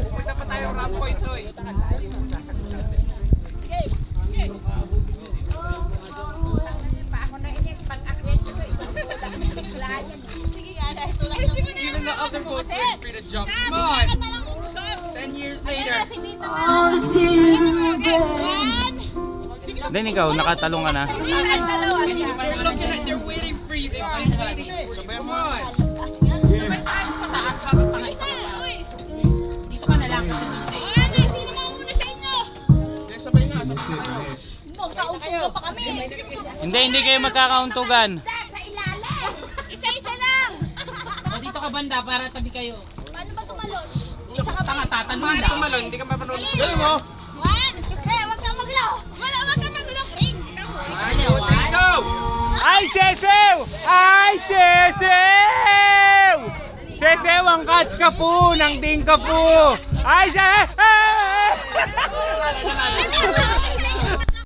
Punta pa tayo rampo ito eh. Even the other boats are free to jump. Come on! 10 years later. Then ikaw, nakatalong ka na. They're looking at, they're waiting for you. They're waiting. Come on! Dito ka na lang kasi sino mauna sa inyo? Sabay na kayo. Magkaupo pa kami. Hindi kayo magkakauntugan. Sa ilalim. Isa-isa lang. Dito ka banda para tabi kayo. Paano ba tumalon? Tanga tatanong Paano lang. tumalon? Hindi ka mapanulog. Galing mo. One. Wag kang maglaw. Wag kang maglaw. Ring. Go! Ay, Sesew! Ay, Sesew! Sesew, ang catch ka po ng ding ka po! Ay, Sesew!